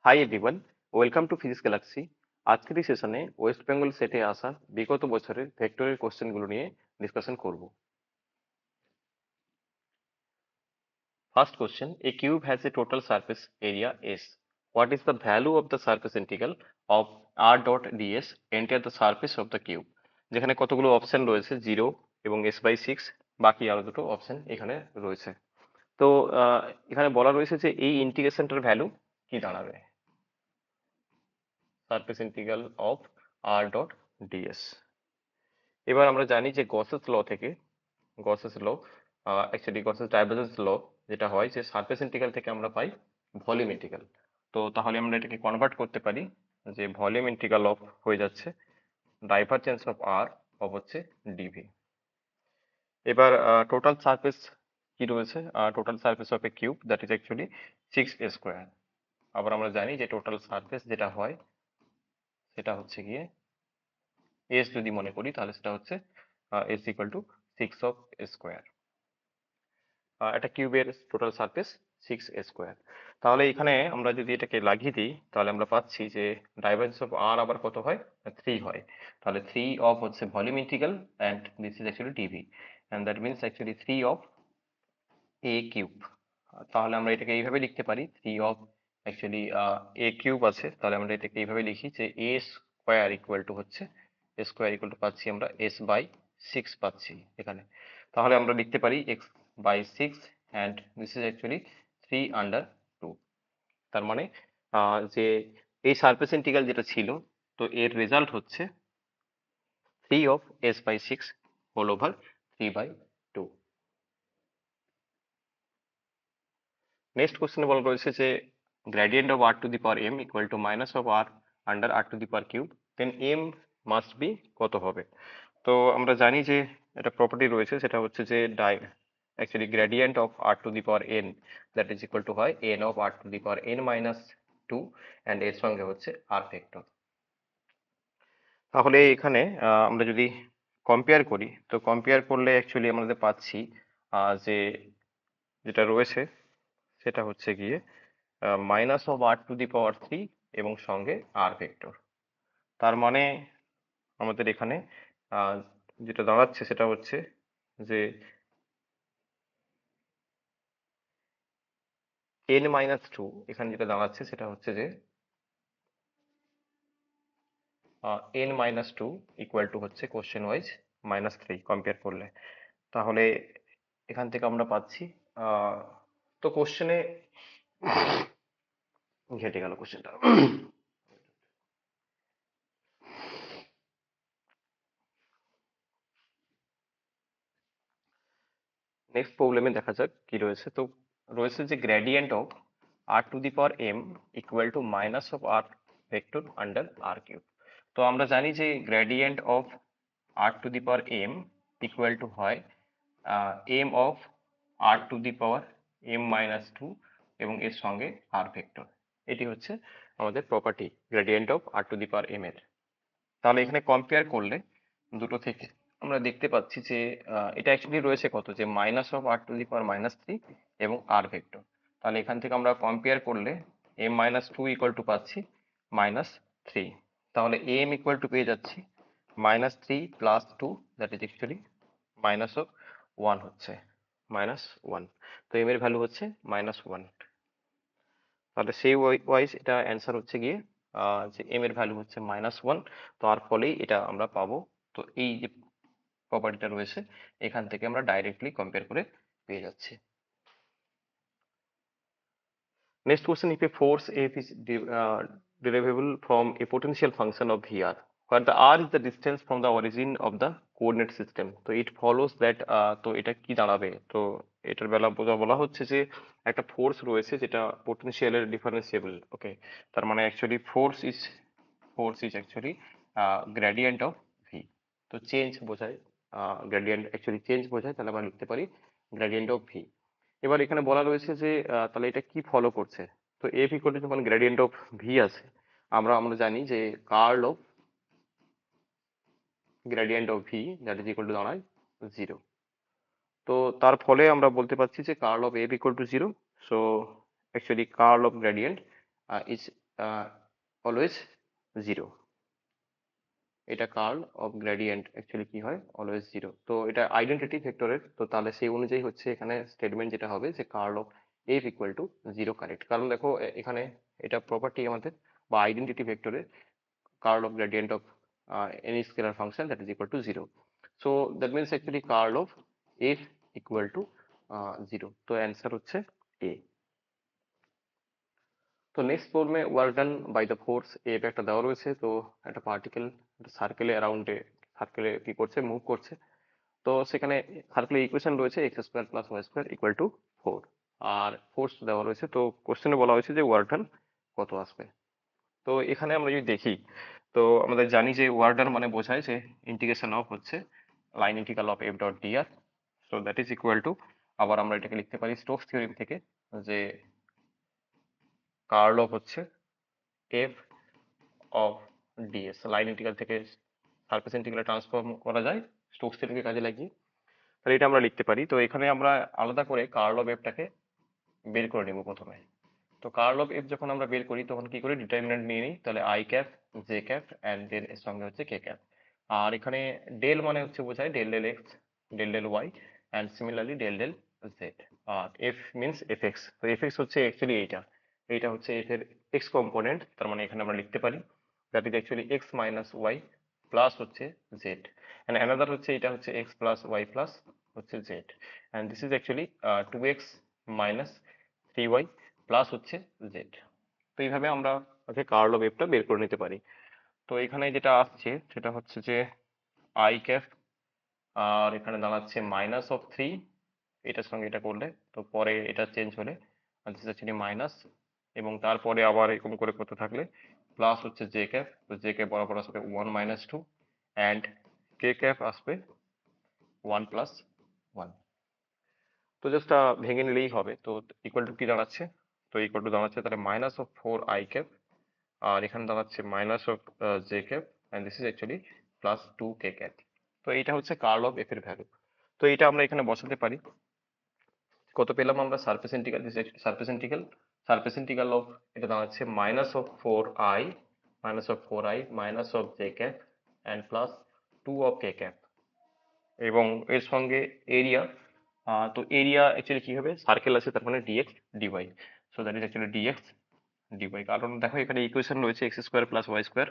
Hi everyone, welcome to physics Galaxy. আজকের এই সেশনে ওয়েস্ট বেঙ্গল সেটে আসা বিগত বছরের ভেক্টরের কোশ্চেনগুলো নিয়ে ডিসকাশন করব। First question, a cube has a total surface area S. What is the value of the surface integral of r dot ds enter the surface of the cube? যেখানে কতগুলো অপশন রয়েছে, 0 এবং s/6, বাকি আরো দুটো option এখানে রয়েছে। তো এখানে বলা রয়েছে যে এই ইন্টিগ্রেশনটার ভ্যালু কি দাঁড়াবে, surface integral of r dot ds. এবার আমরা জানি যে গসেস ল থেকে, Gauss's law actually Gauss's divergence law যেটা হয় যে সারফেস ইন্টিগ্রাল থেকে আমরা পাই ভলিউম ইন্টিগ্রাল। তো তাহলে আমরা এটাকে কনভার্ট করতে পারি যে ভলিউম ইন্টিগ্রাল অফ হয়ে যাচ্ছে ডাইভারজেন্স অফ আর অফ হচ্ছে ডিভি। এবার টোটাল সারফেস কি রয়েছে, total surface of a cube that is actually 6a²। আবার আমরা জানি যে টোটাল সারফেস যেটা হয় সেটা হচ্ছে গিয়ে এস যদি মনে করি তাহলে সেটা হচ্ছে S equal to 6 of a²। একটা কিউবের টোটাল সারফেস 6a²। তাহলে এখানে আমরা যদি এটাকে লাগিয়ে দিই তাহলে আমরা পাচ্ছি যে ডাইভারজেন্স অফ আর আবার কত হয়, 3 হয়। তাহলে 3 অফ হচ্ছে volume integral and this is actually dv, and that means actually 3 of a cube. তাহলে আমরা এটাকে এইভাবে লিখতে পারি, 3 অফ অ্যাকচুয়ালি এ কিউব আছে, তাহলে আমরা এটাকে এইভাবে লিখি যে এ স্কোয়ার ইকুয়াল টু হচ্ছে, এ স্কোয়ার ইকুয়াল টু পাচ্ছি আমরা s/6 পাচ্ছি এখানে। তাহলে আমরা লিখতে পারি x/6 and this is actually 3/2। তার মানে যে এই সারফেস ইন্টিগ্রাল যেটা ছিল, তো এর রেজাল্ট হচ্ছে 3 of s/6 whole over 3/2। Next কোশ্চেনে বলা রয়েছে যে gradient of r to the power m equal to minus of r under r to the power cube, then m must be কত হবে? তো আমরা জানি যে একটা প্রপার্টি রয়েছে, সেটা হচ্ছে যে actually gradient of r to the power n that is equal to হয় n of r to the power n-2, and এর সঙ্গে হচ্ছে আর ভেক্টর। তাহলে এখানে আমরা যদি কম্পেয়ার করি, তো কম্পেয়ার করলে অ্যাকচুয়ালি আমাদের পাচ্ছি যে যেটা রয়েছে সেটা হচ্ছে গিয়ে minus of r to the power 3 এবং সঙ্গে আর ভেক্টর। তার মানে আমাদের এখানে যেটা দাঁড়াচ্ছে সেটা হচ্ছে যে n-2, এখানে যেটা দাঁড়াচ্ছে সেটা হচ্ছে যে n-2 ইকুয়াল টু হচ্ছে কোশ্চেন ওয়াইজ -3 কম্পেয়ার করলে। তাহলে এখান থেকে আমরা পাচ্ছি তো কোশ্চেনে ঘেটে গেল কোশ্চেনটা। নেক্সট প্রবলেমে দেখা যাক কি রয়েছে। তো রয়েছে যে gradient of r to the power m equal to minus of r vector under r cube. তো আমরা জানি যে gradient of r to the power m equal to হয় m of r to the power m-2 এবং এর সঙ্গে r vector. এটি হচ্ছে আমাদের property gradient of r to the power m এর। তাহলে এখানে কম্পেয়ার করলে দুটো থেকে আমরা দেখতে পাচ্ছি যে এটা অ্যাকচুয়ালি রয়েছে কত, যে minus of r to the power -3 এবং আর ভেক্টর। তাহলে এখান থেকে আমরা কম্পেয়ার করলে m-2 ইকুয়াল টু পাচ্ছি -3। তাহলে m ইকুয়াল টু পেয়ে যাচ্ছি -3 প্লাস 2 দ্যাট ইজ অ্যাকচুয়ালি -1 হচ্ছে, -1। তো m এর ভ্যালু হচ্ছে -1। তাহলে সেই ওয়াইজ এটা অ্যান্সার হচ্ছে গিয়ে যে m এর ভ্যালু হচ্ছে -1। তো আর ফলেই এটা আমরা পাবো। তো এই যে প্রপার্টিটা রয়েছে এখান থেকে আমরা ডাইরেক্টলি কম্পেয়ার করে পেয়ে যাচ্ছি। Next question, if a force F is derivable from a potential function of Vr, where the r is the distance from the origin of the coordinate system, তো it follows that তো এটা কি দাঁড়াবে? তো এটার বলা হচ্ছে যে একটা ফোর্স রয়েছে যেটা পোটেনশিয়ালের ডিফারেন্সিয়েবল। ওকে, তার মানে actually force is actually gradient of V. তো চেঞ্জ বোঝায়, গ্রেডিয়েন্ট অ্যাকচুয়ালি চেঞ্জ বোঝায়, তাহলে আমরা লিখতে পারি গ্রেডিয়েন্ট অফ ভি। এবার এখানে বলা রয়েছে যে তাহলে এটা কি ফলো করছে? তো এফ ইকুয়াল টু যখন গ্রেডিয়েন্ট অফ ভি আছে, আমরা জানি যে curl of gradient of V that is equal to দাঁড়ায় 0। তো তার ফলে আমরা বলতে পারছি যে curl of F equal to 0। So actually curl of gradient is always 0, এটা কার্ল অফ গ্রেডিয়েন্ট অ্যাকচুয়ালি কি হয়, অলওয়েজ 0। তো এটা আইডেন্টিটি ভেক্টরের, তো তাহলে সেই অনুযায়ী হচ্ছে এখানে স্টেটমেন্ট যেটা হবে যে curl of F equal to 0 correct, কারণ দেখো এখানে এটা প্রপার্টি আমাদের বা আইডেন্টিটি ভেক্টরের curl of gradient of any scalar function that is equal to 0. So that means actually curl of f equal to 0. তো অ্যান্সার হচ্ছে a। তো নেক্সট প্রবলেমে work done by the force F একটা দেওয়া রয়েছে, তো একটা পার্টিকেল সার্কেলে অ্যারাউন্ডে সার্কেলে কি করছে, মুভ করছে। তো সেখানে সার্কেলের ইকুয়েশন রয়েছে x square plus y square equal to 4, আর ফোর্স দেওয়া রয়েছে। তো কোশ্চেনে বলা হয়েছে যে ওয়ার্ক ডান কত আসবে। তো এখানে আমরা যদি দেখি, তো আমাদের জানি যে ওয়ার্ক ডান মানে বোঝায় যে ইন্টিগ্রেশন অফ হচ্ছে line integral of F dot dr, so that is equal to, আবার আমরা এটাকে লিখতে পারি স্টোকস থিওরেম থেকে, যে কার্ল অফ হচ্ছে F of ds, line integral থেকে সারফেস ইন্টিগ্রাল ট্রান্সফর্ম করা যায় স্টোকস থিওরেমকে কাজে লাগিয়ে, তাহলে এটা আমরা লিখতে পারি। তো এখানে আমরা আলাদা করে কার্ল অফ এফটাকে বের করে নেব প্রথমে। তো কার্ল অফ এফ যখন আমরা বের করি তখন কি করি, ডিটারমিনেন্ট নিয়ে নিই, তাহলে i cap J cap and then এর সঙ্গে হচ্ছে কে ক্যাপ। আর এখানে ডেল মানে হচ্ছে বোঝায় del del x, del del y and similarly del del z. আর এফ মিনস এফ এক্স, তো এফ এক্স হচ্ছে অ্যাকচুয়ালি এইটা হচ্ছে এফ এর এক্স কম্পোনেন্ট, তার মানে এখানে আমরা লিখতে পারি that is actually x minus Y plus হচ্ছে জেড, অ্যান্ড অ্যানাদার হচ্ছে এটা হচ্ছে এক্স প্লাস ওয়াই প্লাস হচ্ছে Z, and this is actually 2x minus 3y plus হচ্ছে জেড। তো এইভাবে আমরা কার্ল অফ এফটা বের করে নিতে পারি। তো এখানে যেটা আসছে সেটা হচ্ছে যে আই ক্যাপ, আর এখানে দাঁড়াচ্ছে মাইনাস অফ 3, এটার সঙ্গে এটা করলে, তো পরে এটা চেঞ্জ হলে দিস অ্যাকচুয়ালি মাইনাস, এবং তারপরে আবার এরকম করে করতে থাকলে প্লাস হচ্ছে জে ক্যাপ, তো জে ক্যাপ বরাবর আসবে 1 মাইনাস 2 অ্যান্ড কে ক্যাপ আসবে 1 প্লাস 1। তো জাস্ট ভেঙে নিলেই হবে। তো ইকুয়াল টু কি দাঁড়াচ্ছে, তো ইকুয়াল টু দাঁড়াচ্ছে তাহলে মাইনাস অফ 4 আই ক্যাপ, আর এখানে দাঁড়াচ্ছে minus of j cap and this is actually plus 2 K cap. তো এইটা হচ্ছে কার্ল অফ এফ এর ভ্যালু। তো এটা আমরা এখানে বসাতে পারি। কত পেলাম আমরা, surface integral, this surface integral of, এটা দাঁড়াচ্ছে minus of 4i minus of j cap and plus 2 of K cap, এবং এর সঙ্গে এরিয়া। তো এরিয়া অ্যাকচুয়ালি কি হবে, সার্কেল আছে তার মানে dx dy, so that is actually dx dy, কারণ দেখো এখানে ইকুয়েশন রয়েছে x square plus y square,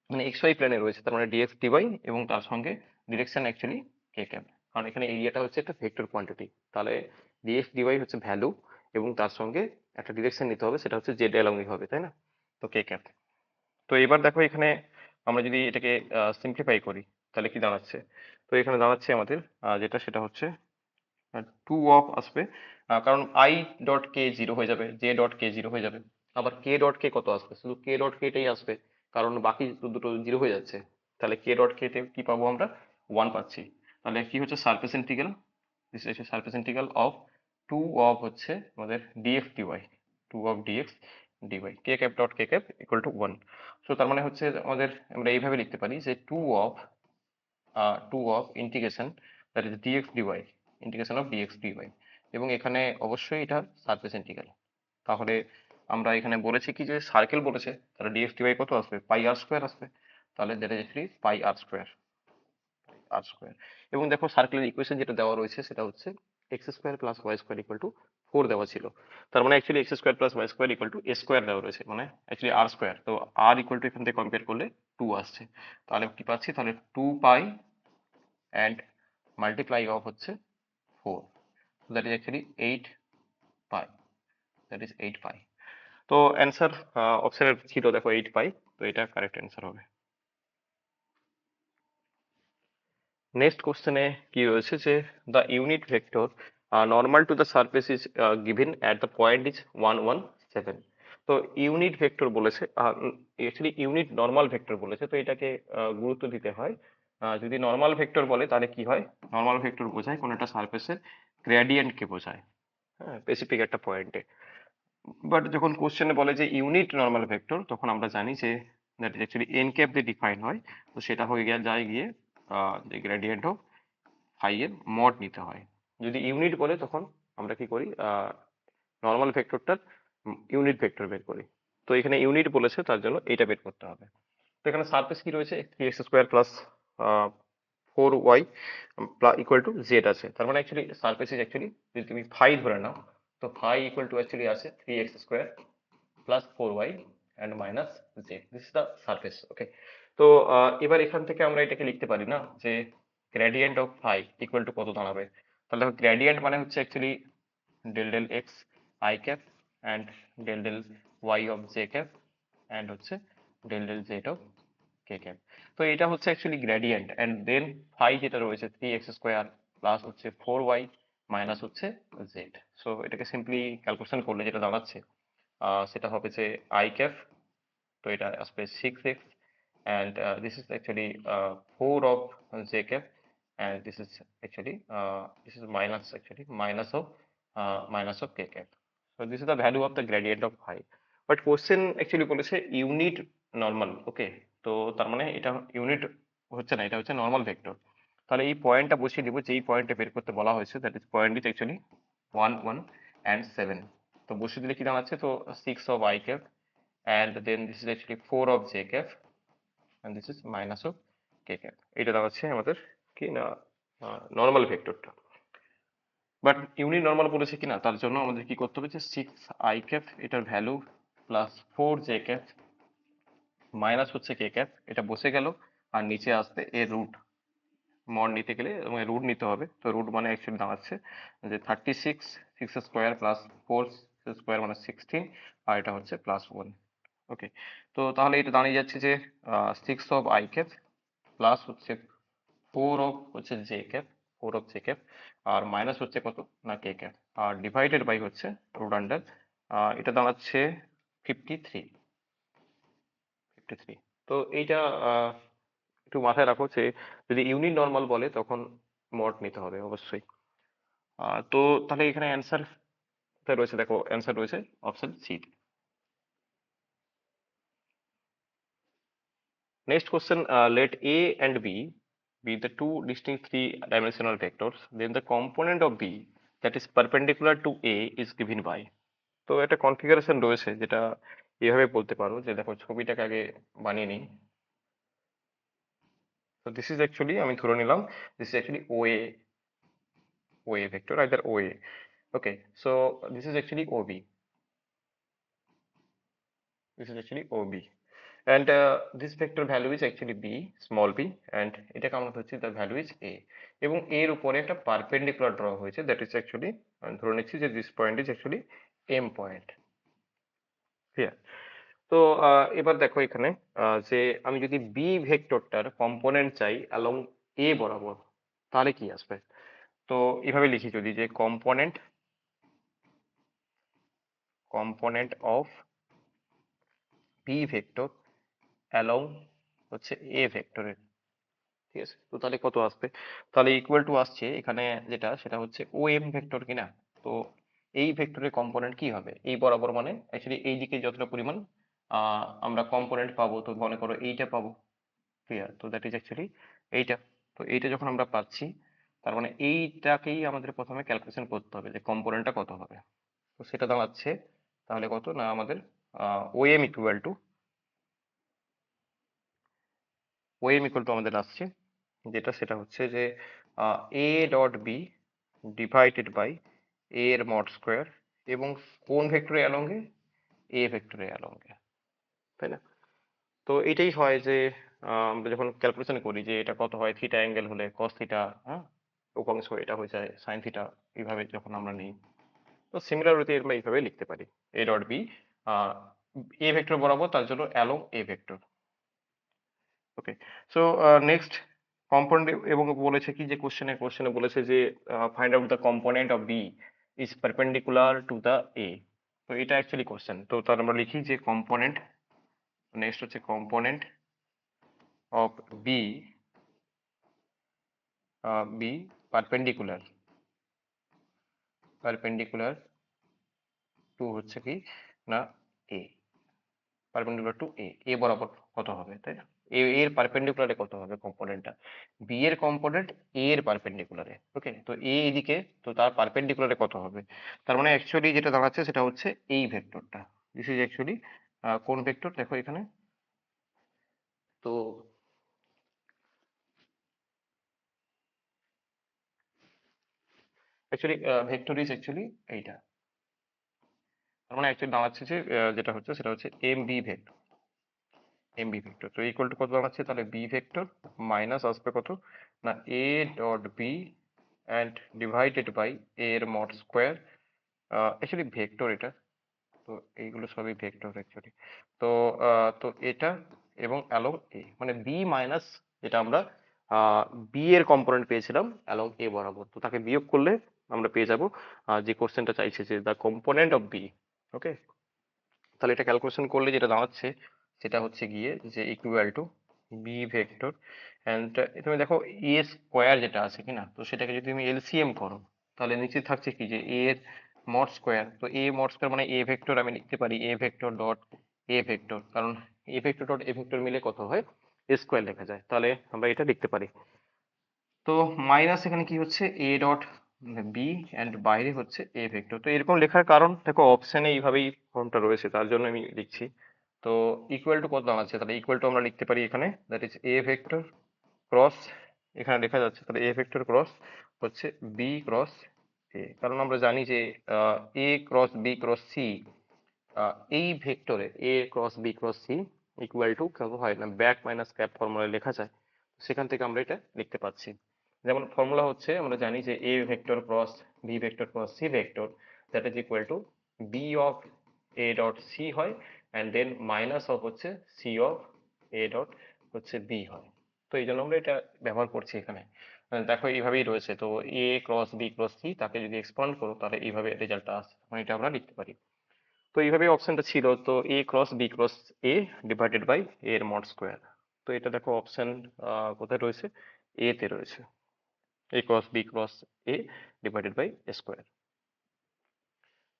মানে এক্স ওয়াই প্লেনে রয়েছে, তার মানে ডিএক্স ডিওয়াই, এবং তার সঙ্গে ডিরেকশন অ্যাকচুয়ালি কে ক্যাপ, কারণ এখানে এরিয়াটা হচ্ছে একটা ভেক্টর কোয়ান্টিটি, তাহলে ডিএক্স ডিওয়াই হচ্ছে ভ্যালু, এবং তার সঙ্গে একটা ডিরেকশন নিতে হবে, সেটা হচ্ছে জেড অ্যালং হবে, তাই না। তো কে ক্যাপ। তো এবার দেখো এখানে আমরা যদি এটাকে সিম্পলিফাই করি তাহলে কি দাঁড়াচ্ছে, তো এখানে দাঁড়াচ্ছে আমাদের যেটা সেটা হচ্ছে 2 অফ আসবে, কারণ আই ডট কে জিরো হয়ে যাবে, জে ডট কে জিরো হয়ে যাবে, আবার কে ডট কে কত আসবে, শুধু কে ডট কেটাই আসবে, কারণ বাকি দুটো জিরো হয়ে যাচ্ছে, তাহলে কে ডট কে তে কি পাবো আমরা, 1 পাচ্ছি। তাহলে কি হচ্ছে surface integral, this is surface integral of 2 of হচ্ছে আমাদের dx dy, 2 of dx dy, k cap dot k cap equal to 1। So তার মানে হচ্ছে আমাদের, আমরা এইভাবে লিখতে পারি যে 2 of integration that is dx dy, integration of dx dy, এবং এখানে অবশ্যই এটা সারফেস ইন্টিগ্রাল। তাহলে আমরা এখানে বলেছি কি যে সার্কেল বলেছে, তাহলে ডিএক্স ডিওয়াই কত আসবে, পাই আর স্কোয়ার আসবে, তাহলে that is actually pi r square. এবং দেখো সার্কেলের ইকুয়েশন যেটা দেওয়া রয়েছে সেটা হচ্ছে x square plus y square equal to 4 দেওয়া ছিল, তার মানে actually x square plus y square equal to a square দেওয়া রয়েছে, মানে অ্যাকচুয়ালি আর স্কোয়ার, তো আর ইকুয়াল টু এখান থেকে কম্পেয়ার করলে 2 আসছে, তাহলে কি পাচ্ছি, তাহলে 2 পাই অ্যান্ড মাল্টিপ্লাই অফ হচ্ছে 4, that is actually 8 pi, that is 8 পাই। তো অ্যান্সার অপশনের ছিল দেখো 8 পাই, তো এটা কারেক্ট অ্যান্সার হবে। নেক্সট কোশ্চেনে কি রয়েছে যে the unit vector normal to the surface is given at the point is 117। তো ইউনিট ভেক্টর বলেছে, অ্যাকচুয়ালি ইউনিট নর্মাল ভেক্টর বলেছে, তো এটাকে গুরুত্ব দিতে হয়। যদি নর্মাল ভেক্টর বলে তাহলে কি হয়, নর্মাল ভেক্টর বোঝায় কোনো একটা সারফেসের গ্রেডিয়েন্টকে বোঝায়, হ্যাঁ, স্পেসিফিক একটা পয়েন্টে। বাট যখন কোশ্চেনে বলে যে ইউনিট নর্মাল ভেক্টর, তখন আমরা জানি যে that is actually N cap দিয়ে ডিফাইন হয়, তো সেটা হয়ে যায় গিয়ে যে গ্রেডিয়েন্ট অফ ফাই এর মড নিতে হয়। যদি ইউনিট বলে তখন আমরা কি করি, নর্মাল ভেক্টরটার ইউনিট ভেক্টর বের করি। তো তো এখানে ইউনিট বলেছে, তার জন্য এইটা বের করতে হবে। তো এখানে সারফেস কি রয়েছে, 3x² plus 4y equal to Z আছে। তার মানে অ্যাকচুয়ালি সারফেস ইজ অ্যাকচুয়ালি, যদি তুমি ফাই ধরে নাও, তো ফাই ইকুয়াল টু অ্যাকচুয়ালি আছে 3x² plus 4y and minus z, this is the surface. Okay, তো এবার এখান থেকে আমরা এটাকে লিখতে পারি না যে gradient of phi equal to কত দাঁড়াবে। তাহলে দেখো গ্রেডিয়েন্ট মানে হচ্ছে actually del del x i cap and del del y of j cap and হচ্ছে del del z of K cap. তো এটা হচ্ছে actually gradient, and then phi যেটা রয়েছে 3x² প্লাস হচ্ছে 4y মাইনাস হচ্ছে জেড। সো এটাকে simply calculation করলে যেটা দাঁড়াচ্ছে সেটা হবে যে আই ক্যাপ, তো এটা আসবে 6x, and this is actually 4 of j cap, and this is minus, actually minus of k cap. So this is the value of the gradient of phi, but question actually বলেছে unit normal. ওকে, তো তার মানে এটা unit হচ্ছে না, এটা হচ্ছে normal vector. তাহলে এই পয়েন্টটা বসিয়ে দিব, যে এই পয়েন্টটা বের করতে বলা হয়েছে, that is point is actually 1 1 and 7। তো বসিয়ে দিলে কি দাঁড়াচ্ছে, তো 6 of I cap, and then this is actually 4 of j cap, and this is minus of k cap। এটা দাঁড়াচ্ছে আমাদের কি না নর্মাল ভেক্টরটা। বাট ইউনিট নর্মাল বলেছে কিনা, তার জন্য আমাদের কি করতে হবে, যে 6 I cap এটার value plus 4 j cap minus হচ্ছে k cap, এটা বসে গেল, আর নিচে আসবে এর রুট। মড নিতে গেলে রুট নিতে হবে, তো রুট মানে অ্যাকচুয়ালি দাঁড়াচ্ছে যে 36 6² প্লাস 4 মানে 16, আর এটা হচ্ছে প্লাস 1। ওকে, তো তাহলে এটা দাঁড়িয়ে যাচ্ছে যে 6 of I cap প্লাস হচ্ছে 4 of হচ্ছে j cap, 4 of j cap, আর মাইনাস হচ্ছে কত না k cap, আর ডিভাইডেড বাই হচ্ছে রুট আন্ডার, এটা দাঁড়াচ্ছে 53। তো এইটা একটু মাথায় রাখো যে যদি ইউনিট নর্মাল বলে তখন মড নিতে হবে অবশ্যই। তো তাহলে এখানে অ্যান্সার রয়েছে, দেখো অ্যান্সার রয়েছে option C. Next question, let A and B be the two distinct three-dimensional vectors, then the component of B that is perpendicular to A is given by। তো একটা কনফিগারেশন রয়েছে যেটা এভাবে বলতে পারো, যে দেখো ছবিটাকে আগে বানিয়ে নিই। তো দিস ইজ অ্যাকচুয়ালি, আমি ধরে নিলাম this is actually OA vector, either OA। Okay, so this is actually OB, this is actually OB, and this vector value is actually B, small b, and এটাকে আমরা ধরছি the value is A, এবং এর উপরে একটা perpendicular draw হয়েছে, that is actually আমি ধরে নিচ্ছি যে this point is actually M point here। তো এবার দেখো এখানে যে আমি যদি বি ভেক্টরটার কম্পোনেন্ট চাই অ্যালং এ বরাবর, তাহলে কি আসবে। তো এভাবে লিখি যদি, যে component of B vector along হচ্ছে এ ভেক্টরের, ঠিক আছে। তো তাহলে কত আসবে, তাহলে ইকুয়াল টু আসছে এখানে যেটা, সেটা হচ্ছে ও এম ভেক্টর কিনা। তো এই ভেক্টরের কম্পোনেন্ট কি হবে, এই বরাবর, মানে অ্যাকচুয়ালি এই দিকে যতটা পরিমাণ আমরা কম্পোনেন্ট পাবো, তো মনে করো এইটা পাবো, ক্লিয়ার। তো দ্যাট ইজ অ্যাকচুয়ালি এইটা। তো এইটা যখন আমরা পাচ্ছি, তার মানে এইটাকেই আমাদের প্রথমে ক্যালকুলেশন করতে হবে যে কম্পোনেন্টটা কত হবে। তো সেটা দাঁড়াচ্ছে তাহলে কত না, আমাদের ও এম ইকুয়াল টু আমাদের আসছে যেটা, সেটা হচ্ছে যে a dot b divided by a এর মড স্কোয়ার, এবং কোন ভেক্টরে অ্যালঙ্গে, এ ভেক্টরে অ্যালঙ্গে, তাই না। তো এটাই হয় যে আমরা যখন ক্যালকুলেশন করি যে এটা কত হয়, থিটা অ্যাঙ্গেল হলে কস থিটা, হ্যাঁ, উপাংশ এটা হয়ে যায় সাইন থিটা, এইভাবে যখন আমরা নিই। তো সিমিলারিটি আমরা এইভাবে লিখতে পারি, a dot b a vector বরাবর, তার জন্য along a vector. Okay, so next component, এবং বলেছে কি যে কোশ্চেনে বলেছে যে find out the component of b is perpendicular to the a. তো এটা অ্যাকচুয়ালি কোশ্চেন, তো তার আমরা লিখি যে কম্পোনেন্ট, নেক্সট হচ্ছে component of b, b perpendicular to হচ্ছে কি না এ, পারপেন্ডিকুলার টু এ, এ বরাবর কত হবে, তাই না। এর পারপেন্ডিকুলারে কত হবে কম্পোনেন্টটা, বি এর কম্পোনেন্ট এ এর পারপেন্ডিকুলারে। ওকে, তো এ এদিকে, তো তার পারপেন্ডিকুলারে কত হবে। তার মানে অ্যাকচুয়ালি যেটা দাঁড়াচ্ছে সেটা হচ্ছে এই ভেক্টরটা, দিস ইজ অ্যাকচুয়ালি কোন ভেক্টর দেখো এখানে, তো অ্যাকচুয়ালি ভেক্টর ইজ অ্যাকচুয়ালি এইটা, তার মানে অ্যাকচুয়ালি দাঁড়াচ্ছে যে যেটা হচ্ছে সেটা হচ্ছে m b vector, m b vector. তো ইকুয়াল টু কত দাঁড়াচ্ছে, তাহলে বি ভেক্টর মাইনাস আসবে কত না a dot b and divided by a এর মড স্কোয়ার, অ্যাকচুয়ালি ভেক্টর এটা, তো এইগুলো সবই ভেক্টর অ্যাকচুয়ালি। তো তো এটা এবং অ্যালং এ, মানে বি মাইনাস যেটা আমরা বি এর কম্পোনেন্ট পেয়েছিলাম অ্যালং এ বরাবর, তো তাকে বিয়োগ করলে আমরা পেয়ে যাব যে কোশ্চেনটা চাইছে যে দ্য কম্পোনেন্ট অফ বি। ওকে, তাহলে এটা ক্যালকুলেশন করলে যেটা দাঁড়াচ্ছে সেটা হচ্ছে গিয়ে যে equal to B vector and তুমি দেখো এ স্কোয়ার যেটা আছে কিনা, তো সেটাকে যদি তুমি এলসিএম করো তাহলে নিচে থাকছে কি যে এ এর মড স্কোয়ার, তো এ মড স্কোয়ার মানে এ ভেক্টর আমি লিখতে পারি a vector dot a vector, কারণ a vector dot a vector মিলে কত হয় এ স্কোয়ার লেখা যায়, তাহলে আমরা এটা লিখতে পারি। তো মাইনাস এখানে কি হচ্ছে এ ডট বি অ্যান্ড বাইরে হচ্ছে এ ভেক্টর। তো এরকম লেখার কারণ দেখো অপশানে এইভাবেই ফর্মটা রয়েছে, তার জন্য আমি লিখছি। তো ইকুয়াল টু কত দাঁড়াচ্ছে, তাহলে ইকুয়াল টু আমরা লিখতে পারি এখানে that is a vector cross, এখানে লেখা যাচ্ছে তাহলে এ ভেক্টর ক্রস হচ্ছে বি ক্রস এ, কারণ আমরা জানি যে a cross b cross c এই ভেক্টরে a cross b cross c equal to কত হয় না ব্যাক মাইনাস ক্যাপ ফর্মুলায় লেখা যায়, সেখান থেকে আমরা এটা লিখতে পাচ্ছি। যেমন ফর্মুলা হচ্ছে আমরা জানি যে A vector cross B vector cross C vector that is equal to B of A dot C হয় অ্যান্ড দেন মাইনাস অফ হচ্ছে সি অফ এ ডট হচ্ছে বি হয়। তো এই জন্য আমরা এটা ব্যবহার করছি এখানে। দেখো এইভাবেই রয়েছে, তো a cross b cross C তাকে যদি এক্সপান্ড করো তাহলে এইভাবে রেজাল্টটা আসে, মানে এটা আমরা লিখতে পারি। তো এইভাবে অপশনটা ছিল, তো a cross b cross a divided by a এর মড স্কোয়ার। তো এটা দেখো অপশন কোথায় রয়েছে, এ তে রয়েছে, a cross b cross a divided by a square.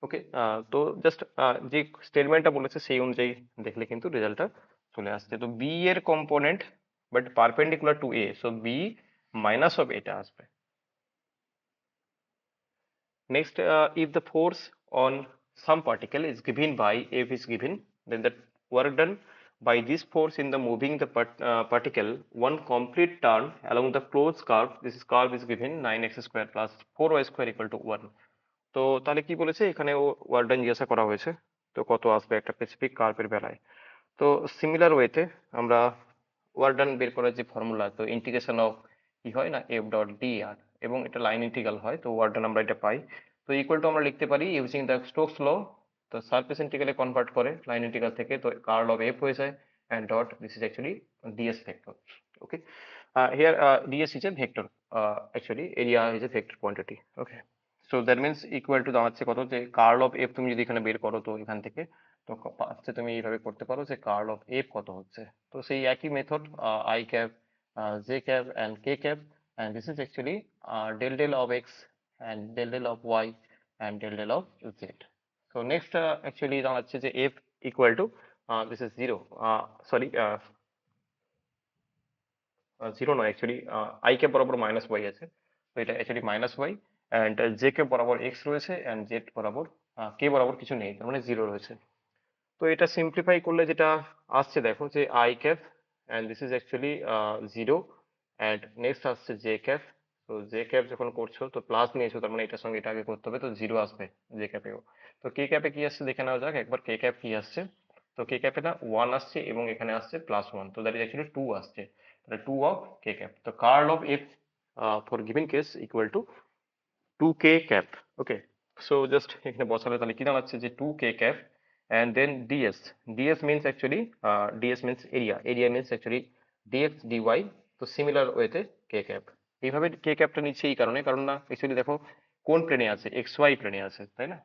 Okay, তো জাস্ট যে স্টেটমেন্টটা বলেছে সেই অনুযায়ী দেখলে কিন্তু রেজাল্টটা চলে আসছে। তো বি এর component but perpendicular to A, so B minus of এটা আসবে। Next, if the force on some particle is given by F is given, then the work done by this force in the moving the particle one complete turn along the closed curve. This curve is given 9x square plus 4y square equal to 1. তো তাহলে কি বলেছে এখানে ও work done জিজ্ঞাসা করা হয়েছে, তো কত আসবে একটা স্পেসিফিক কার্ভের বেলায়। তো সিমিলার ওয়েতে আমরা ওয়ার্ক ডান বের করার যে ফর্মুলা, তো ইন্টিগ্রেশন অফ কি হয় না এফ ডট ডি আর, এবং এটা লাইন ইন্টিগ্রাল হয়, তো ওয়ার্ক ডান আমরা এটা পাই। তো ইকুয়াল টু আমরা লিখতে পারি ইউজিং দ্য স্টোকস ল, তো সারফেস ইন্টিগ্রালে কনভার্ট করে লাইন ইন্টিগ্রাল থেকে, তো কার্ল অফ এফ হয়ে যায় and dot this is actually DS vector. Okay, here ds is a vector, actually area is a vector quantity. Okay, so that means equal to দাঁড়াচ্ছে কত, যে curl of F তুমি যদি এখানে বের করো তো এখান থেকে, তো পাচ্ছে তুমি এইভাবে করতে পারো যে কার্ল অফ এফ কত হচ্ছে। তো সেই একই method I cap J cap and K cap, and this is actually del del of X and del del of Y and del del of Z. তো নেক্সট অ্যাকচুয়ালি দাঁড়াচ্ছে যে F equal to this is zero, sorry zero নয় actually, I K বরাবর minus Y আছে, তো এটা actually minus Y and J K বরাবর X রয়েছে অ্যান্ড জেড বরাবর কে বরাবর কিছু নেই, তার মানে জিরো রয়েছে। তো এটা সিম্পলিফাই করলে যেটা আসছে দেখো যে I cap and this is actually zero and next আসছে জে ক্যাপ। তো জে ক্যাপ যখন করছো তো প্লাস নিয়েছো, তার মানে এটার সঙ্গে এটা আগে করতে হবে, তো জিরো আসবে জে ক্যাপেও। তো কে ক্যাপে কি আসছে দেখে নেওয়া যাক একবার, কে ক্যাপ কি আসছে। তো কে ক্যাপে না ওয়ান আসছে এবং এখানে আসছে প্লাস ওয়ান, তো দ্যাট ইজ অ্যাকচুয়ালি টু আসছে, তাহলে টু অফ কে ক্যাপ। তো curl of F for given case equal to two K cap. Okay, so just এখানে বসালে তাহলে কি দাঁড়াচ্ছে যে two K cap and then ds, ds means actually ds means area means actually dx dy, তো similar ওয়েতে কে cap. এইভাবে কে ক্যাপটা নিচ্ছে এই কারণে, কারণ না অ্যাকচুয়ালি দেখো কোন প্লেনে আছে, এক্স ওয়াই প্লেনে আছে তাই না,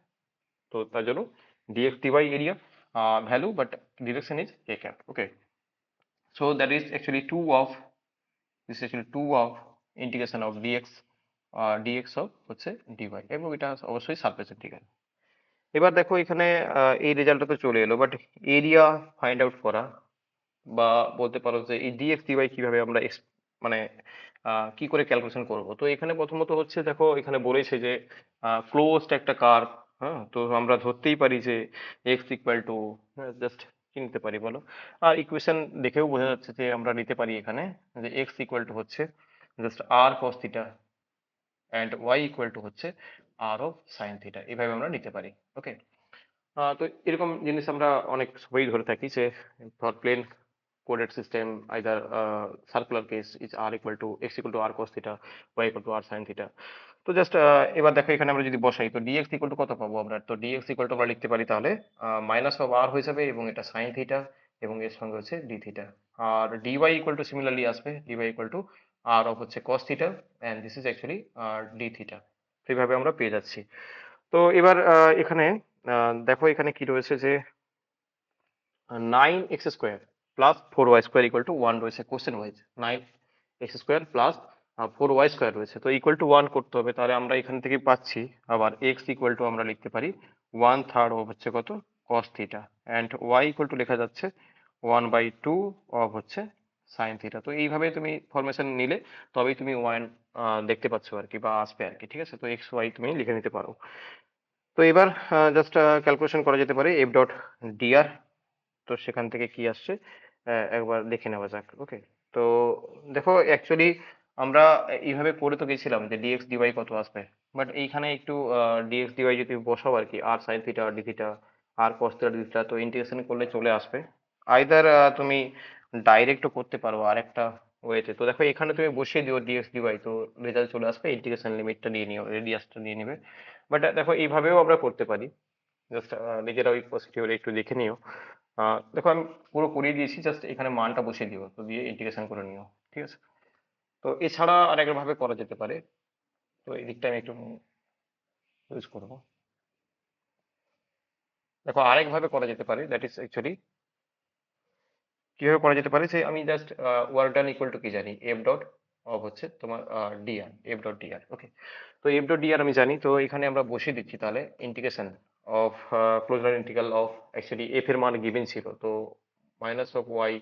তো তার জন্য dx dy area value but direction is K cap. Okay, so that is actually two of, this actually 2 of integration of dx dx of হচ্ছে dy, এবং এটা অবশ্যই সারফেস ইন্টিগ্রাল। এবার দেখো এখানে এই রেজাল্টটা তো চলে এলো, বাট এরিয়া ফাইন্ড আউট করা বা বলতে পারো যে এই ডিএক্স ডিওয়াই কিভাবে আমরা মানে কি করে ক্যালকুলেশন করব। তো এখানে প্রথমত হচ্ছে দেখো এখানে বলেছে যে ক্লোজড একটা কার্ভ, হ্যাঁ, তো আমরা ধরতেই পারি যে এক্স ইকুয়াল টু, জাস্ট কি নিতে পারি বলো? আর ইকুয়েশন দেখেও বোঝা যাচ্ছে যে আমরা নিতে পারি এখানে যে এক্স ইকুয়াল টু হচ্ছে just R cos theta and Y equal to হচ্ছে আর অফ সাইন থিটা, এইভাবে আমরা নিতে পারি। ওকে, তো এরকম জিনিস আমরা অনেক সময়ই ধরে থাকি যে for plane coded system either circular case is R equal to X equal to R cos theta, Y equal to R sine theta. তো জাস্ট এবার দেখো এখানে আমরা যদি বসাই তো ডিএক্স ইকুয়াল টু কত পাবো আমরা? তো ডিএক্স ইকুয়াল টু আমরা লিখতে পারি তাহলে মাইনাস অফ আর হয়ে যাবে এবং এটা সাইন থিটা এবং এর সঙ্গে হচ্ছে ডি থিটা। আর ডিওয়াই ইকুয়াল টু সিমিলারলি আসবে, d y equal to r of হচ্ছে cos theta and this is actually d theta. তো এইভাবে আমরা পেয়ে যাচ্ছি। তো এবার এখানে দেখো এখানে কি রয়েছে যে 9x² plus 4y² equal to 1 রয়েছে question wise. 9x² plus 4y² রয়েছে, তো ইকুয়াল টু 1 করতে হবে। তাহলে আমরা এখান থেকে পাচ্ছি আবার x ইকুয়াল টু আমরা লিখতে পারি 1/3 অফ হচ্ছে কত cos theta and y equal to লেখা যাচ্ছে 1/2 অফ হচ্ছে সাইন থিটা। তো এইভাবে তুমি ফরমেশন নিলে তবেই তুমি 1 দেখতে পাচ্ছ আর কি, বা আসবে আর কি। ঠিক আছে, তো এক্স ওয়াই তুমি লিখে নিতে পারো। তো এবার জাস্ট ক্যালকুলেশন করা যেতে পারে এফ ডট ডিআর। তো সেখান থেকে কি আসছে একবার দেখে নেওয়া যাক। ওকে, তো দেখো অ্যাকচুয়ালি আমরা এইভাবে করে তো গেছিলাম যে ডিএক্স ডিওয়াই কত আসবে, বাট এইখানে একটু ডিএক্স ডিওয়াই যদি বসাও আর কি, আর সাইন থিটা ডি থিটা আর কস থিটা ডি থিটা, তো ইন্টিগ্রেশন করলে চলে আসবে। আইদার তুমি ডাইরেক্টও করতে পারো আর একটা ওয়েতে। তো দেখো এখানে তুমি বসিয়ে দিও ডিএক্স ডিওয়াই, তো রেজাল্ট চলে আসবে, ইন্টিগ্রেশন লিমিটটা নিয়ে নিও, রেডিয়াসটা নিয়ে নেবে। বাট দেখো এইভাবেও আমরা করতে পারি, জাস্ট নিজেরা ওই প্রসিডিওর একটু দেখে নিও। দেখো আমি পুরো করিয়ে দিয়েছি, জাস্ট এখানে মানটা বসিয়ে দিও, তো দিয়ে ইন্টিগ্রেশন করে নিও। ঠিক আছে, তো এছাড়া আরেক ভাবে করা যেতে পারে, তো এই দিকটা আমি একটু ইউজ করবো। দেখো আরেক ভাবে করা যেতে পারে, দ্যাট ইজ অ্যাকচুয়ালি কিভাবে করা যেতে পারে যে আমি just work done equal to কি জানি, এফ ডট অফ হচ্ছে তোমার ডিআর, এফ ডট ডিআর। ওকে, তো এফ ডট ডিআর আমি জানি, তো এখানে আমরা বসিয়ে দিচ্ছি তাহলে integration of closure integral of, actually F এর মান গিভেন ছিল, তো minus of Y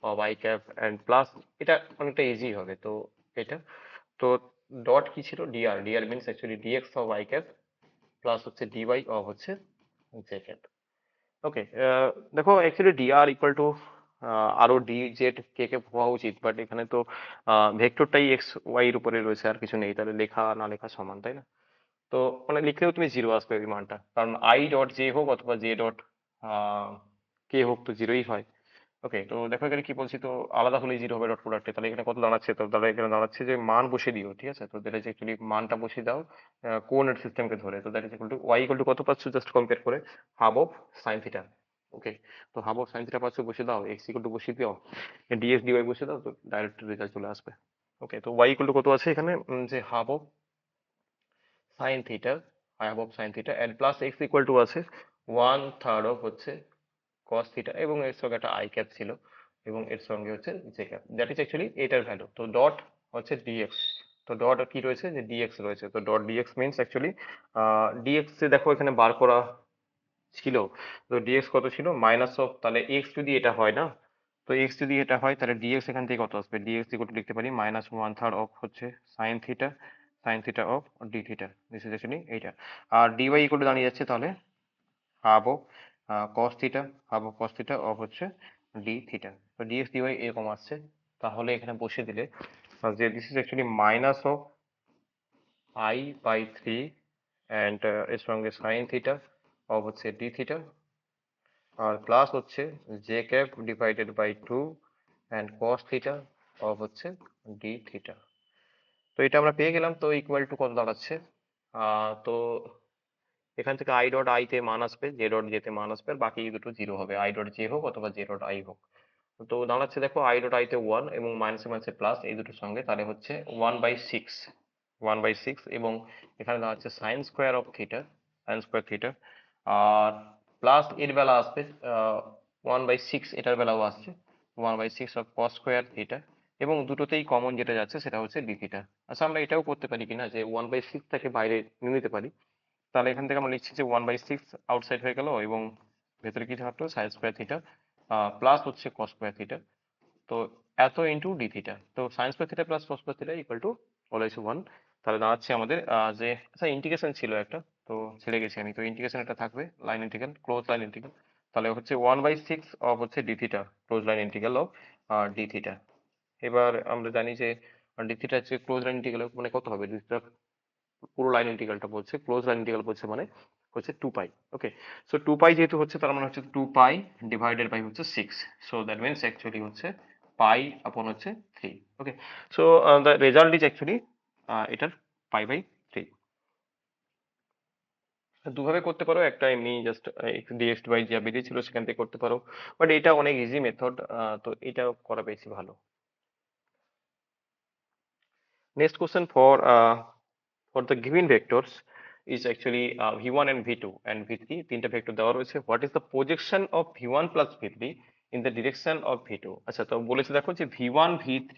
of I cap and plus, এটা অনেকটা ইজি হবে। তো এটা তো ডট কি ছিল, DR, DR means actually DX of I cap plus হচ্ছে ডিওয়াই অফ হচ্ছে জে ক্যাপ। ওকে, দেখো অ্যাকচুয়ালি ডিআর ইকুয়াল টু আরো ডি জেড কে কে হওয়া উচিত, বাট এখানে তো ভেক্টরটাই এক্স ওয়াই এর উপরে রয়েছে, আর কিছু নেই, তাহলে লেখা না লেখা সমান, তাই না? তো মানে লিখলেও তুমি জিরো আসবে ওই মানটা, কারণ আই ডট জে হোক অথবা জে ডট কে হোক, তো জিরোই হয়। ওকে, তো দেখো এখানে কি বলছি, তো আলাদা হলেই জিরো হবে ডট প্রোডাক্টে, তাহলে এখানে কত দাঁড়াচ্ছে? তো তাহলে এখানে দাঁড়াচ্ছে যে মান বসিয়ে দিও। ঠিক আছে, তো দ্যাট ইজ অ্যাকচুয়ালি মানটা বসিয়ে দাও কোঅর্ডিনেট সিস্টেমকে ধরে। তো that is equal to Y equal to কত পাচ্ছ জাস্ট কম্পেয়ার করে, half of sine theta. Okay, তো হাফ অফ সাইন থিটা পাচ্ছ, বসিয়ে দাও, এক্স ইকুয়াল টু বসিয়ে দাও, ডিএক্স ডিওয়াই বসিয়ে দাও, তো ডাইরেক্ট রেজাল্ট চলে আসবে। ওকে, তো ওয়াই ইকুয়াল টু কত আছে এখানে, যে half of sine theta, half of sine theta and plus X equal to আছে 1/3 অফ হচ্ছে কস থিটা এবং এর সঙ্গে একটা আই ক্যাপ ছিল এবং এর সঙ্গে হচ্ছে J cap, that is actually এটার ভ্যালু। তো ডট হচ্ছে ডিএক্স, তো ডট কি রয়েছে যে ডিএক্স রয়েছে, তো dot DX means actually DX দেখো এখানে বার করা ছিল। তো ডিএক্স কত ছিল, মাইনাস অফ, তাহলে এক্স যদি এটা হয় না, তো এক্স যদি এটা হয় তাহলে ডিএক্স এখান থেকে কত আসবে, ডিএক্স ইকুয়াল টু লিখতে পারি -1/3 অফ হচ্ছে sine theta, sine theta of D theta, this is actually এইটা। আর ডিওয়াই ইকুয়াল টু দাঁড়িয়ে যাচ্ছে তাহলে half of cos theta, half of cos theta of হচ্ছে ডি থিটা। তো ডিএক্স ডিওয়াই এরকম আসছে, তাহলে এখানে বসিয়ে দিলে যে this is actually minus of I/3 and এর সঙ্গে সাইন থিটা অফ হচ্ছে ডি থিটা আর প্লাস হচ্ছে J cap divided by 2 and cos theta of হচ্ছে ডি থিটা। তো এটা আমরা পেয়ে গেলাম, তো ইকুয়াল টু কত দাঁড়াচ্ছে, তো এখান থেকে আই ডট আই তে মান আসবে, জে ডট জে তে মান আসবে, আর বাকি দুটো জিরো হবে, আই ডট জে হোক অথবা জে ডট আই হোক। তো দাঁড়াচ্ছে দেখো আই ডট আই তে 1 এবং মাইনাসে মাইনাসে প্লাস এই দুটোর সঙ্গে, তাহলে হচ্ছে 1/6, 1/6 এবং এখানে দাঁড়াচ্ছে sine square of theta, sine square theta আর প্লাস এর বেলা আসবে 1/6, এটার বেলাও আসছে 1/6 অফ কস স্কোয়ার থিটা এবং দুটোতেই কমন যেটা যাচ্ছে সেটা হচ্ছে ডি থিটা। আচ্ছা আমরা এটাও করতে পারি কিনা যে 1/6 থেকে বাইরে নিয়ে নিতে পারি, তাহলে এখান থেকে আমরা লিখছি যে 1/6 আউটসাইড হয়ে গেল এবং ভেতরে কি থাকলো সাইন স্কোয়ার থিটা প্লাস হচ্ছে কস স্কোয়ার থিটা, তো এত ইন্টু ডি থিটা, তো sign square theta plus cos square theta equal to always 1। তাহলে দাঁড়াচ্ছে আমাদের যে আচ্ছা ইন্টিগ্রেশন ছিল একটা, তো ছেড়ে গেছি আমি, তো ইন্টিগ্রেশন একটা থাকবে line integral, close line integral, তাহলে হচ্ছে 1/6 অফ হচ্ছে D theta, close line integral of D theta. এবার আমরা জানি যে ডি থিটা হচ্ছে ক্লোজ লাইন ইন্টিগ্রাল মানে কত হবে, ডি থিটা পুরো লাইন ইন্টিগ্রালটা বলছে, ক্লোজ লাইন ইন্টিগ্রাল বলছে মানে হচ্ছে 2 পাই। ওকে, সো 2 পাই যেহেতু হচ্ছে তার মানে হচ্ছে 2 পাই ডিভাইডেড বাই হচ্ছে 6, সো দ্যাট মিনস অ্যাকচুয়ালি হচ্ছে পাই আপন হচ্ছে 3। Okay, so the result is actually এটার পাই/3। দুভাবে করতে পারো, একটা এমনি জাস্ট ডিএক্স বাই যা বেরিয়েছিল সেখান থেকে করতে পারো, বাট এটা অনেক ইজি মেথড, তো এটা করা বেশি ভালো। Next question for the given vectors is actually v1 and v2 and v3 তিনটা ভেক্টর দেওয়া রয়েছে। What is the projection of v1 plus v3 in the direction of v2? আচ্ছা, তো বলেছে দেখো যে v1 v3,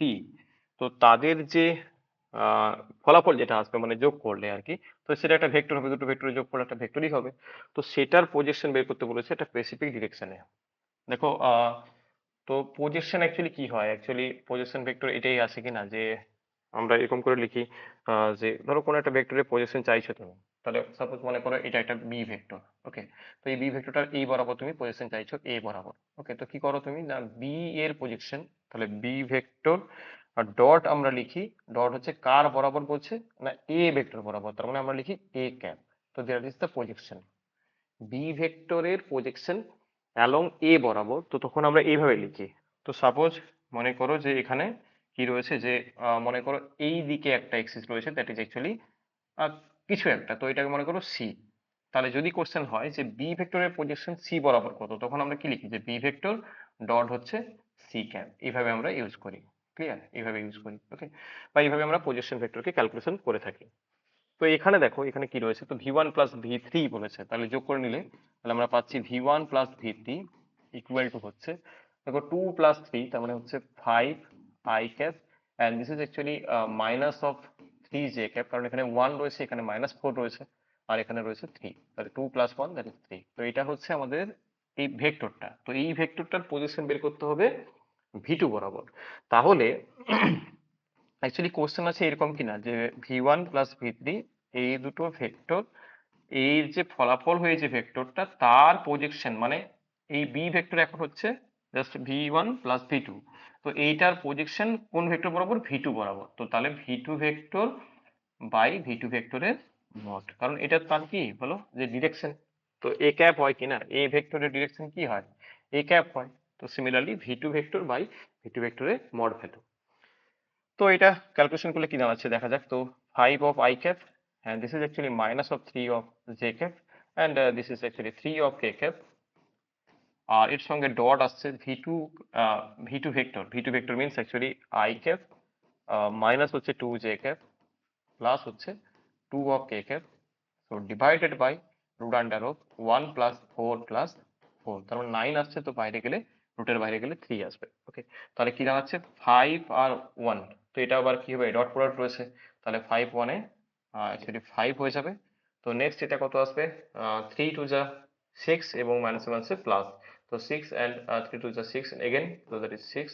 তো তাদের যে ফলাফল যেটা আসবে মানে যোগ করলে আর কি, তো সেটা একটা ভেক্টর হবে, দুটো ভেক্টরের যোগ করলে একটা ভেক্টরই হবে। তো সেটার প্রজেকশন বের করতে বলেছে একটা স্পেসিফিক ডিরেকশনে। দেখো তো প্রজেকশন অ্যাকচুয়ালি কি হয়, অ্যাকচুয়ালি প্রজেকশন ভেক্টর এটাই আছে কিনা যে আমরা এরকম করে লিখি যে ধরো কোনো একটা ভেক্টরের প্রজেকশন চাইছো তুমি, তাহলে সাপোজ মনে করো এটা একটা বি ভেক্টর। ওকে, তো এই বি ভেক্টরটার এই বরাবর তুমি প্রজেকশন চাইছো এ বরাবর। ওকে, তো কি করো তুমি না বি এর প্রজেকশন, তাহলে বি ভেক্টর আর ডট আমরা লিখি, ডট হচ্ছে কার বরাবর বলছে না এ ভেক্টর বরাবর, তার মানে আমরা লিখি এ ক্যাপ। তো that is the projection, B ভেক্টরের প্রজেকশন অ্যালং এ বরাবর, তো তখন আমরা এইভাবে লিখি। তো সাপোজ মনে করো যে এখানে কি রয়েছে যে মনে করো এই দিকে একটা এক্সিস রয়েছে, দ্যাট ইজ অ্যাকচুয়ালি কিছু একটা, তো এটাকে মনে করো সি। তাহলে যদি কোশ্চেন হয় যে বি ভেক্টরের প্রজেকশন সি বরাবর কত, তখন আমরা কি লিখি যে বি ভেক্টর ডট হচ্ছে সি ক্যাপ, এইভাবে আমরা ইউজ করি। ক্লিয়ার, এইভাবে ইউজ করি। ওকে, বা এইভাবে আমরা প্রজেকশন ভেক্টরকে ক্যালকুলেশন করে থাকি। তো এখানে দেখো এখানে কি রয়েছে, তো V one plus V three বলেছে, তাহলে যোগ করে নিলে তাহলে আমরা পাচ্ছি V one plus V three equal to হচ্ছে দেখো 2 + 3, তার মানে হচ্ছে 5 i cap, and this is actually minus of 3j cap, কারণ এখানে 1 রয়েছে, এখানে -4 রয়েছে, আর এখানে রয়েছে 3, তাহলে 2 + 1 দ্যাট ইজ 3। তো এটা হচ্ছে আমাদের এই ভেক্টরটা, তো এই ভেক্টরটার পজিশন বের করতে হবে ভি2 বরাবর। তাহলে অ্যাকচুয়ালি কোশ্চেন আছে এরকম কিনা যে ভি1 প্লাস ভি3 এই দুটো ভেক্টর, এর যে ফলাফল হয়েছে ভেক্টরটা তার প্রজেকশন, মানে এই বি ভেক্টর এখন হচ্ছে জাস্ট ভি1 প্লাস ভি2, তো এইটার প্রজেকশন কোন ভেক্টর বরাবর, ভি2 বরাবর। তো তাহলে ভি2 ভেক্টর বাই ভি2 ভেক্টরের মড, কারণ এটা তার কি বলো যে ডিরেকশন, তো এ ক্যাপ হয় কিনা, এ ভেক্টরের ডিরেকশন কি হয়, এ ক্যাপ হয়। তো similarly V two vector by V two ভেক্টরের মড ভ্যালু। তো এটা ক্যালকুলেশন করলে কি দাঁড়াচ্ছে দেখা যাক। তো 5 of i cap and this is actually minus of 3 of j cap and this is actually 3 of k cap, আর এর সঙ্গে ডট আসছে v2 vector means actually i cap minus হচ্ছে 2 j cap প্লাস হচ্ছে 2 of k cap, so divided by root under of 1 plus 4 plus 4, তার মানে 9 আসছে, তো বাইরে গেলে রুটের বাইরে গেলে 3 আসবে। ওকে, তাহলে কি দাঁড়াচ্ছে 5 আর 1, তো এটা আবার কি হবে ডট প্রোডাক্ট রয়েছে, তাহলে 5 1 এ অ্যাকচুয়ালি 5 হয়ে যাবে। তো নেক্সট এটা কত আসবে, 3 2 যা 6 এবং মাইনাস মাইনাসে প্লাস, তো 6 and 3 2 যা 6 এগেন, তো দ্যাট ইজ 6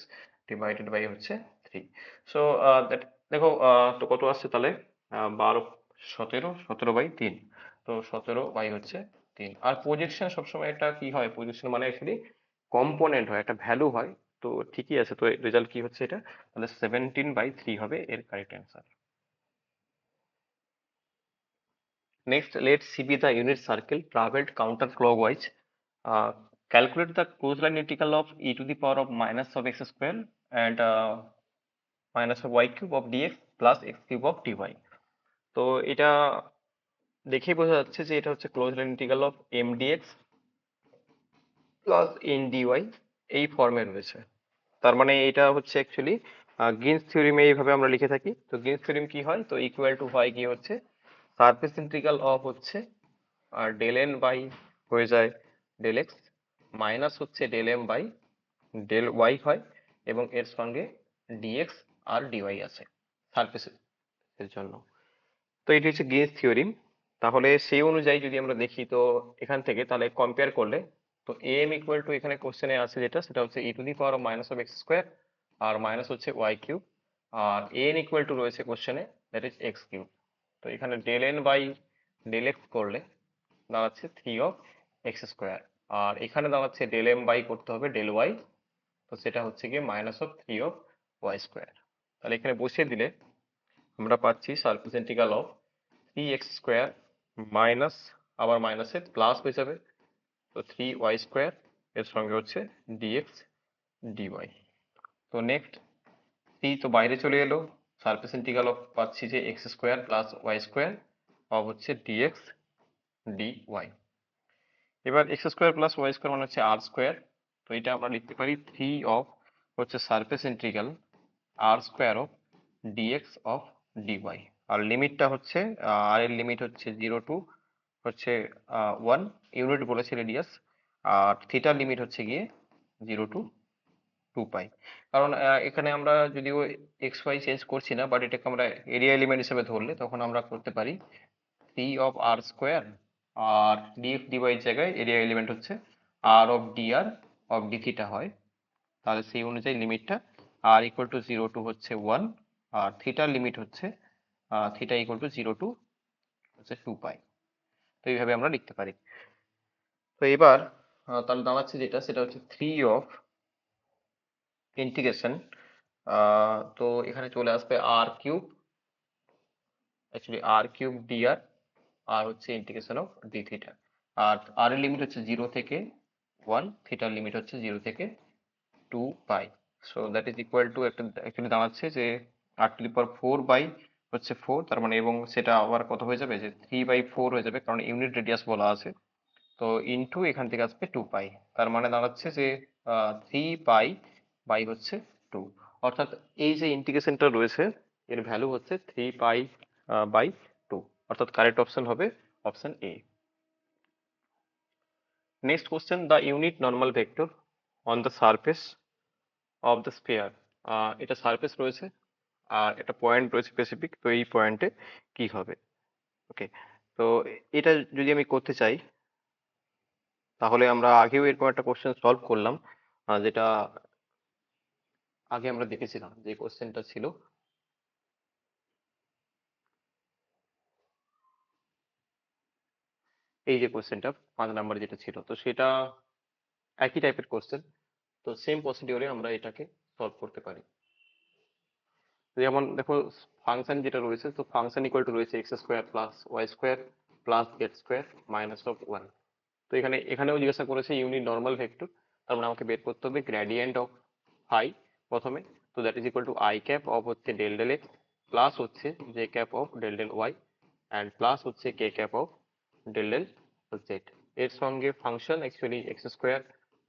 ডিভাইডেড বাই হচ্ছে 3। সো দ্যাট দেখো তো কত আসছে তাহলে 12 17 17/3, তো 17 বাই হচ্ছে 3। আর প্রজেকশন সবসময় একটা কি হয়, প্রজেকশন মানে অ্যাকচুয়ালি কম্পোনেন্ট হয়, একটা ভ্যালু হয়। তো ঠিকই আছে, তো রেজাল্ট কি হচ্ছে এটা, তাহলে 17/3 হবে এর correct answer. Next, let C be the unit circle traveled counterclockwise. Uh, Calculate the closed line integral of e to the power of minus of x square and minus of y cube of dx plus x cube of dy. তো এটা দেখেই বোঝা যাচ্ছে যে এটা হচ্ছে close line integral of M DX plus N DY, এই ফর্মে রয়েছে। তার মানে এটা হচ্ছে অ্যাকচুয়ালি গ্রিনস থিওরিমে এইভাবে আমরা লিখে থাকি। তো গ্রিনস থিওরিম কি হয়, তো ইকুয়াল টু হয় কি হচ্ছে সারফেস ইন্টিগ্রাল অফ হচ্ছে আর ডেল এন বাই হয়ে যায় ডেল এক্স মাইনাস হচ্ছে del M by del Y হয়, এবং এর সঙ্গে ডিএক্স আর ডিওয়াই আছে সারফেসের জন্য। তো এটি হচ্ছে গ্রিনস থিওরিম। তাহলে সেই অনুযায়ী যদি আমরা দেখি, তো এখান থেকে তাহলে কম্পেয়ার করলে, তো এম ইকুয়াল টু এখানে কোশ্চেনে আছে যেটা, সেটা হচ্ছে e to the power minus of x square আর মাইনাস হচ্ছে ওয়াই কিউব, আর এন ইকুয়াল টু রয়েছে কোশ্চেনে দ্যাট ইজ এক্স কিউব। তো এখানে del n by del x করলে দাঁড়াচ্ছে 3 অফ এক্স স্কোয়ার, আর এখানে দাঁড়াচ্ছে ডেল এম বাই করতে হবে ডেল ওয়াই, তো সেটা হচ্ছে গিয়ে minus of 3 of y square. তাহলে এখানে বসিয়ে দিলে আমরা পাচ্ছি surface integral of 3x square minus, আবার মাইনাসে প্লাস হয়ে যাবে, তো 3y স্কোয়ার এর সঙ্গে হচ্ছে ডিএক্স ডিওয়াই। তো নেক্সট তো বাইরে চলে এলো, সারফেস ইন্টিগ্রাল অফ পাচ্ছি যে x square plus y square of হচ্ছে ডিএক্স ডিওয়াই। এবার x square plus y square মানে হচ্ছে r স্কোয়ার, তো এটা আমরা লিখতে পারি 3 অফ হচ্ছে surface integral r square of d x of d y. আর লিমিটটা হচ্ছে আর এর লিমিট হচ্ছে 0 টু হচ্ছে 1 ইউনিট বলেছে রেডিয়াস, আর থিটার লিমিট হচ্ছে গিয়ে 0 টু 2 পাই। কারণ এখানে আমরা যদিও এক্স ওয়াই চেঞ্জ করছি না, বাট এটাকে আমরা এরিয়া এলিমেন্ট হিসেবে ধরলে তখন আমরা করতে পারি 3 অফ r স্কোয়ার, আর ডিএক্স ডিওয়াই জায়গায় এরিয়া এলিমেন্ট হচ্ছে আর of d r of D theta হয়, তাহলে সেই অনুযায়ী লিমিটটা আর ইকুয়াল টু 0 টু হচ্ছে 1, আর থিটার লিমিট হচ্ছে থিটা ইকুয়াল টু 0 টু হচ্ছে 2 পাই। তো এইভাবে আমরা লিখতে পারি। তো এবার তাহলে দাঁড়াচ্ছে যেটা, সেটা হচ্ছে 3 অফ ইন্টিগ্রেশন, তো এখানে চলে আসবে আর কিউব, অ্যাকচুয়ালি আর কিউব ডিআর, আর হচ্ছে ইন্টিগ্রেশন অফ ডি থিটা। আর আর এর লিমিট হচ্ছে 0 থেকে 1, থিটার লিমিট হচ্ছে 0 থেকে 2 pi. So that is equal to একটা অ্যাকচুয়ালি দাঁড়াচ্ছে যে r⁴ বাই হচ্ছে 4, তার মানে, এবং সেটা আবার কত হয়ে যাবে যে 3/4 হয়ে যাবে, কারণ ইউনিট রেডিয়াস বলা আছে, তো ইনটু এখান থেকে আসবে 2 পাই, তার মানে দাঁড়াচ্ছে যে 3 পাই বাই হচ্ছে 2। অর্থাৎ এই যে ইন্টিগ্রেশনটা রয়েছে এর ভ্যালু হচ্ছে 3 পাই বাই 2, অর্থাৎ কারেক্ট অপশন হবে option A. Next question, the unit normal vector on the surface of the sphere. এটা সারফেস রয়েছে আর একটা পয়েন্ট রয়েছে স্পেসিফিক, তো এই পয়েন্টে কি হবে? ওকে, তো এটা যদি আমি করতে চাই তাহলে আমরা আগেও এরকম একটা কোশ্চেন সলভ করলাম, যেটা আগে আমরা দেখেছিলাম, যে কোশ্চেনটা ছিল এই যে কোশ্চেনটা 5 নাম্বার যেটা ছিল, তো সেটা একই টাইপের কোশ্চেন, তো সেম প্রসিডিওরে আমরা এটাকে সলভ করতে পারি। যেমন দেখো, ফাংশন যেটা রয়েছে, তো ফাংশন ইকুয়াল টু রয়েছে x square plus y square plus z square minus of 1। তো এখানেও জিজ্ঞাসা করেছে ইউনিট নর্মাল ভেক্টর, তার মানে আমাকে বের করতে হবে গ্রেডিয়েন্ট অফ ফাই প্রথমে, তো that is equal to i cap of হচ্ছে ডেল ডেল এক্স প্লাস হচ্ছে J cap of del del y and plus হচ্ছে k cap of del del z. এর সঙ্গে function actually x square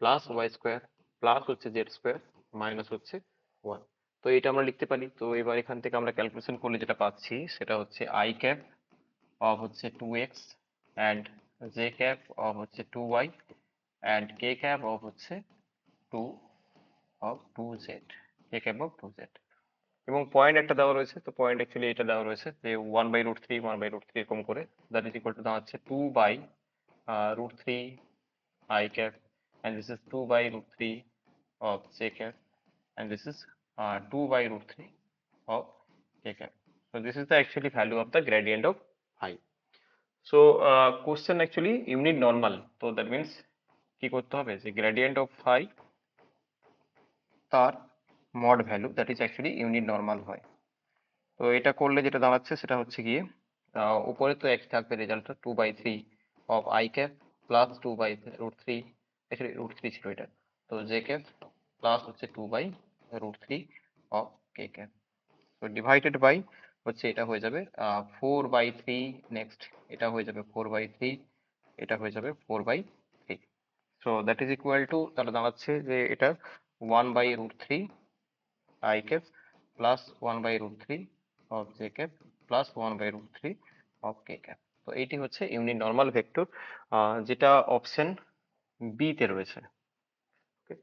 plus y square plus হচ্ছে z square minus হচ্ছে 1। তো এটা আমরা লিখতে পারি। তো এবার এখান থেকে আমরা ক্যালকুলেশন করলে যেটা পাচ্ছি সেটা হচ্ছে আই ক্যাপ অফ হচ্ছে 2x and J cap of হচ্ছে 2y and K cap of হচ্ছে 2 কে ক্যাপ অফ 2z, এবং পয়েন্ট একটা দেওয়া রয়েছে, তো পয়েন্ট অ্যাকচুয়ালি এটা দেওয়া রয়েছে যে 1/√3 1/√3 এরকম করে, দ্যাট ইজ ইকুয়াল টু দাঁড়াচ্ছে 2/√3 I cap, and this is 2/√3 of j cap, and this is 2/√3 of k cap. So this is the actually value of the gradient of phi. So question actually unit normal, so that means কি করতে হবে যে gradient of phi তার mod value that is actually unit normal হয়। তো এটা করলে যেটা দাঁড়াচ্ছে সেটা হচ্ছে গিয়ে উপরে তো এক থাকবে রেজাল্টটা 2/3 of I cap plus 2/√3, actually √3 ছিল এটা, তো জে ক্যাপ প্লাস হচ্ছে 2/√3 অফ কে ক্যাপ, তো ডিভাইডেড বাই হচ্ছে এটা হয়ে যাবে 4/3, নেক্সট এটা হয়ে যাবে 4/3, এটা হয়ে যাবে 4/3। So that is equal two, তাহলে দাঁড়াচ্ছে যে এটা 1/√3 I cap plus 1/√3 of j cap plus 1/√3 of k cap। তো এইটি হচ্ছে ইউনিট নর্মাল ভেক্টর, যেটা অপশন বি তে রয়েছে। Okay,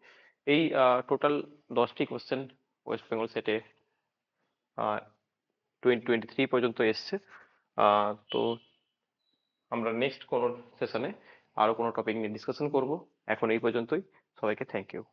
এই টোটাল 10টি কোশ্চেন ওয়েস্ট বেঙ্গল সেটে 2023 পর্যন্ত এসছে। তো আমরা নেক্সট কোনো সেশনে আরো কোনো টপিক নিয়ে ডিসকাশন করব। এখন এই পর্যন্তই, সবাইকে থ্যাংক ইউ।